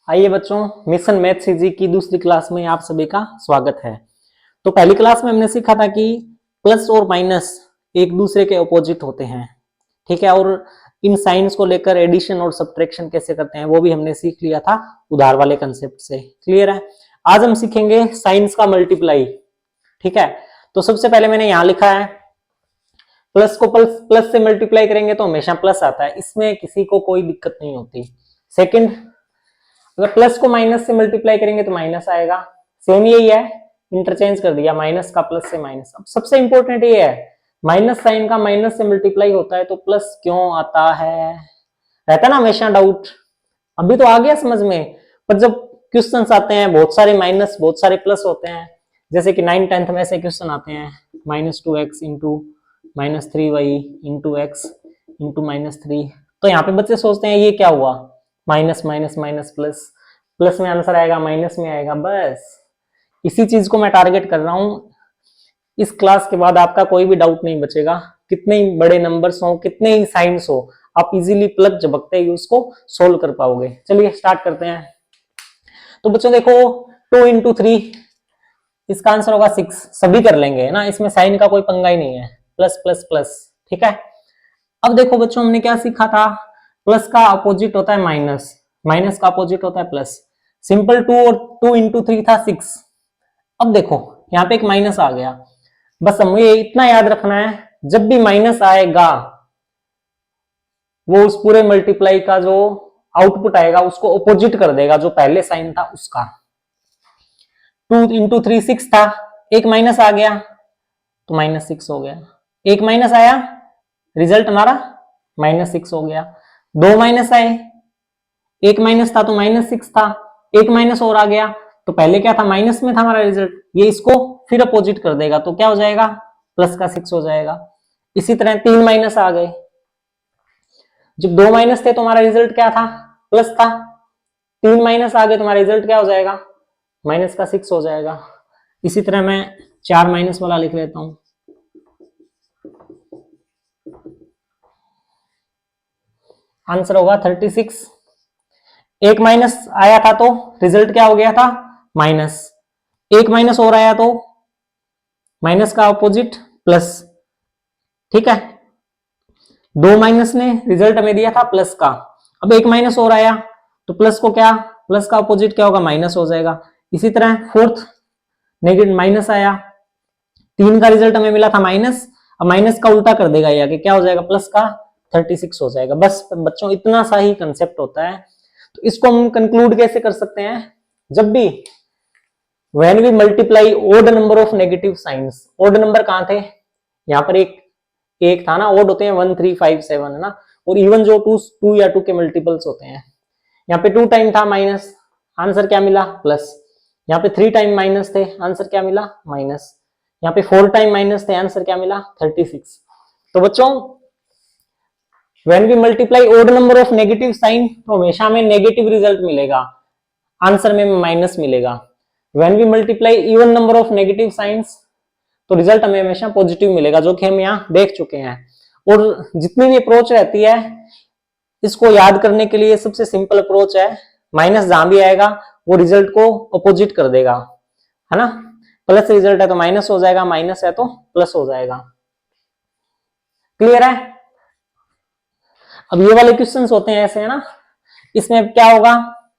आइए बच्चों, mission maths easy की दूसरी क्लास में आप सभी का स्वागत है। तो पहली क्लास में हमने सीखा था कि प्लस और माइनस एक दूसरे के अपोजिट होते हैं, ठीक है। और इन साइंस को लेकर एडिशन और सब्ट्रैक्शन कैसे करते हैं वो भी हमने सीख लिया था उधार वाले कंसेप्ट से। क्लियर है। आज हम सीखेंगे साइंस का मल्टीप्लाई, ठीक है। तो सबसे पहले मैंने यहां लिखा है प्लस को प्लस से मल्टीप्लाई करेंगे तो हमेशा प्लस आता है, इसमें किसी को कोई दिक्कत नहीं होती। सेकंड, अगर प्लस को माइनस से मल्टीप्लाई करेंगे तो माइनस आएगा, सेम यही है, इंटरचेंज कर दिया माइनस का प्लस से माइनस। अब सबसे इंपॉर्टेंट ये है, माइनस साइन का माइनस से मल्टीप्लाई होता है तो प्लस क्यों आता है, रहता ना हमेशा डाउट। अभी तो आ गया समझ में, पर जब क्वेश्चंस आते हैं बहुत सारे माइनस बहुत सारे प्लस होते हैं, जैसे कि 9th-10th में ऐसे क्वेश्चन आते हैं -2x into -3y into x into -3, तो यहाँ पे बच्चे सोचते हैं ये क्या हुआ, minus minus minus plus, plus में आंसर आएगा माइनस में आएगा, बस इसी चीज को मैं टारगेट कर रहा हूं। इस क्लास के बाद आपका कोई भी डाउट नहीं बचेगा, कितने ही बड़े नंबर्स हो कितने ही साइंस हो, आप इजीली प्लग झपकते ही उसको सोल्व कर पाओगे। चलिए स्टार्ट करते हैं। तो बच्चों देखो 2 इंटू 3, इसका आंसर होगा 6, सभी कर लेंगे ना, इसमें साइन का कोई पंगा ही नहीं है, प्लस प्लस प्लस, ठीक है। अब देखो बच्चों हमने क्या सीखा था, प्लस का अपोजिट होता है माइनस, माइनस का अपोजिट होता है प्लस। सिंपल 2 और 2 इंटू 3 था 6। अब देखो यहाँ पे एक माइनस आ गया, बस हमें इतना याद रखना है, जब भी माइनस आएगा वो उस पूरे मल्टीप्लाई का जो आउटपुट आएगा उसको अपोजिट कर देगा, जो पहले साइन था उसका। 2 इंटू 3 6 था, एक माइनस आ गया तो -6 हो गया, एक माइनस आया रिजल्ट हमारा -6 हो गया। 2 माइनस आए, एक माइनस था तो -6 था, एक माइनस और आ गया तो पहले क्या था माइनस में था हमारा रिजल्ट, ये इसको फिर अपोजिट कर देगा तो क्या हो जाएगा प्लस का 6 हो जाएगा। इसी तरह 3 माइनस आ गए, जब 2 माइनस थे तो हमारा रिजल्ट क्या था प्लस था, 3 माइनस आ गए तो हमारा रिजल्ट क्या हो जाएगा माइनस का 6 हो जाएगा। इसी तरह मैं 4 माइनस वाला लिख लेता हूं, आंसर होगा 36। एक माइनस आया था तो रिजल्ट क्या हो गया था माइनस, एक माइनस और आया तो माइनस का अपोजिट प्लस, ठीक है। 2 माइनस ने रिजल्ट हमें दिया था प्लस का, अब एक माइनस और आया तो प्लस को क्या, प्लस का अपोजिट क्या होगा माइनस हो जाएगा। इसी तरह फोर्थ नेगेटिव माइनस आया, 3 का रिजल्ट हमें मिला था माइनस, अब माइनस का उल्टा कर देगा ये आगे, क्या हो जाएगा प्लस का 36 हो जाएगा। बस बच्चों इतना सा ही कंसेप्ट होता है। तो इसको हम कंक्लूड कैसे कर सकते हैं, जब भी when we multiply odd number of negative signs, odd number कहां थे, यहाँ पर एक था ना, ओड होते हैं 1 3 5 7 है ना, और इवन जो 2 या 2 के मल्टीपल्स होते हैं, यहाँ पे 2 टाइम था माइनस, आंसर क्या मिला प्लस, यहाँ पे 3 टाइम माइनस थे, आंसर क्या मिला माइनस, यहाँ पे 4 टाइम माइनस थे, आंसर क्या मिला 36। तो बच्चों when we multiply odd number of negative sign तो हमेशा हमें नेगेटिव रिजल्ट मिलेगा, आंसर में माइनस मिलेगा। When we multiply even number of negative signs तो रिजल्ट हमें हमेशा पॉजिटिव मिलेगा, जो कि हम यहाँ देख चुके हैं। और जितनी भी अप्रोच रहती है इसको याद करने के लिए सबसे सिंपल अप्रोच है, माइनस जहां भी आएगा वो रिजल्ट को अपोजिट कर देगा, है ना। प्लस रिजल्ट है तो माइनस हो जाएगा, माइनस है तो प्लस हो जाएगा। क्लियर है। अब ये वाले क्वेश्चंस होते हैं ऐसे, है ना, इसमें क्या होगा,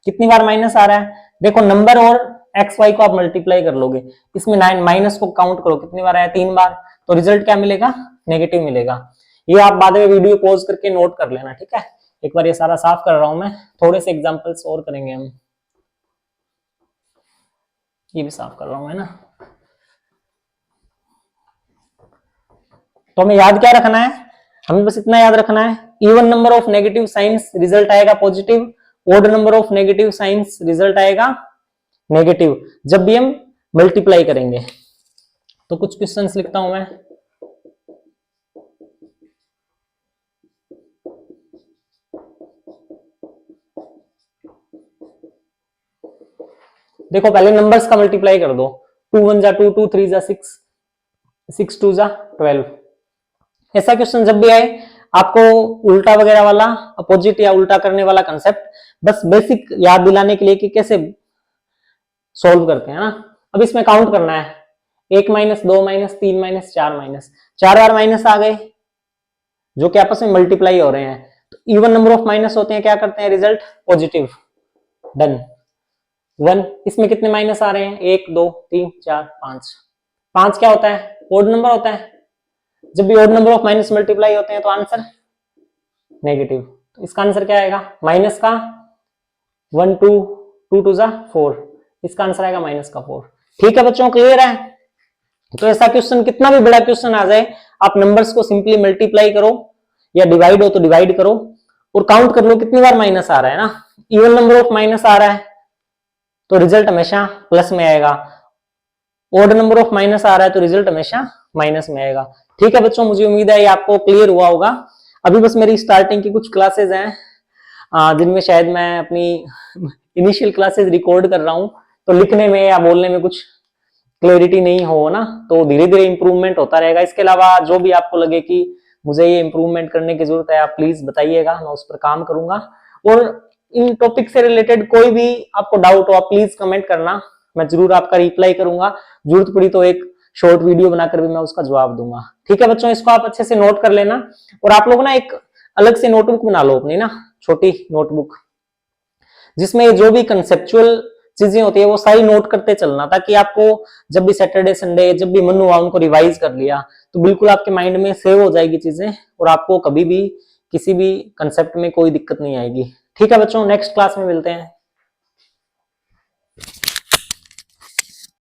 कितनी बार माइनस आ रहा है, देखो नंबर और एक्स वाई को आप मल्टीप्लाई कर लोगे, इसमें 9 माइनस को काउंट करो कितनी बार आया 3 बार, तो रिजल्ट क्या मिलेगा नेगेटिव मिलेगा। ये आप बाद में वीडियो पॉज करके नोट कर लेना, ठीक है। एक बार ये सारा साफ कर रहा हूं मैं, थोड़े से एग्जांपल्स और करेंगे हम, ये भी साफ कर रहा हूं, है ना। तो हमें याद क्या रखना है, हमें बस इतना याद रखना है, even number of negative signs result आएगा positive, odd number of negative signs result आएगा नेगेटिव, जब भी हम मल्टीप्लाई करेंगे। तो कुछ क्वेश्चंस लिखता हूं मैं, देखो पहले नंबर्स का मल्टीप्लाई कर दो, 2 1 जा 2, 2 3 जा 6, 6 2 जा 12। ऐसा क्वेश्चन जब भी आए आपको उल्टा वगैरह वाला, अपोजिट या उल्टा करने वाला कंसेप्ट बस बेसिक याद दिलाने के लिए कि कैसे सोल्व करते हैं ना। अब इसमें काउंट करना है, 1 माइनस 2 माइनस 3 माइनस 4 माइनस, 4 बार माइनस आ गए जो कि आपस में मल्टीप्लाई हो रहे हैं। तो इवन नंबर ऑफ माइनस होते हैं, क्या करते हैं, रिजल्ट पॉजिटिव, डन। 1, इसमें कितने माइनस आ रहे हैं, 1 2 3 4 5, 5 क्या होता है, ओड नंबर होता है। जब भी odd number of minus multiply होते हैं तो आंसर नेगेटिव। तो इसका आंसर क्या आएगा, माइनस का 1 2 2 2 4, इसका आंसर आएगा माइनस का 4। ठीक है बच्चों, क्लियर है। तो ऐसा क्वेश्चन, कितना भी बड़ा क्वेश्चन आ जाए, आप नंबर्स को सिंपली मल्टीप्लाई करो या डिवाइड हो तो डिवाइड करो और काउंट कर लो कितनी बार माइनस आ रहा है ना। इवन नंबर ऑफ माइनस आ रहा है तो रिजल्ट हमेशा प्लस में आएगा, ऑड नंबर ऑफ माइनस आ रहा है तो रिजल्ट हमेशा माइनस में आएगा। ठीक है बच्चों, मुझे उम्मीद है ये आपको क्लियर हुआ होगा। अभी बस मेरी स्टार्टिंग की कुछ क्लासेस हैं जिनमें शायद मैं अपनी इनिशियल क्लासेस रिकॉर्ड कर रहा हूं, तो लिखने में या बोलने में कुछ क्लैरिटी नहीं हो ना, तो धीरे धीरे इंप्रूवमेंट होता रहेगा। इसके अलावा जो भी आपको लगे कि मुझे ये इंप्रूवमेंट करने की जरूरत है, आप प्लीज बताइएगा, मैं उस पर काम करूंगा। और इन टॉपिक से रिलेटेड कोई भी आपको डाउट हो, आप प्लीज कमेंट करना, मैं जरूर आपका रिप्लाई करूंगा। जरूरत पड़ी तो एक शॉर्ट वीडियो बनाकर भी मैं उसका जवाब दूंगा। ठीक है बच्चों, इसको आप अच्छे से नोट कर लेना। और आप लोग ना एक अलग से नोटबुक बना लो अपनी ना, छोटी नोटबुक, जिसमें जो भी कंसेप्चुअल चीजें होती है वो सारी नोट करते चलना, ताकि आपको जब भी सैटरडे संडे जब भी मन हुआ उनको रिवाइज कर लिया तो बिल्कुल आपके माइंड में सेव हो जाएगी चीजें और आपको कभी भी किसी भी कंसेप्ट में कोई दिक्कत नहीं आएगी। ठीक है बच्चों, नेक्स्ट क्लास में मिलते हैं।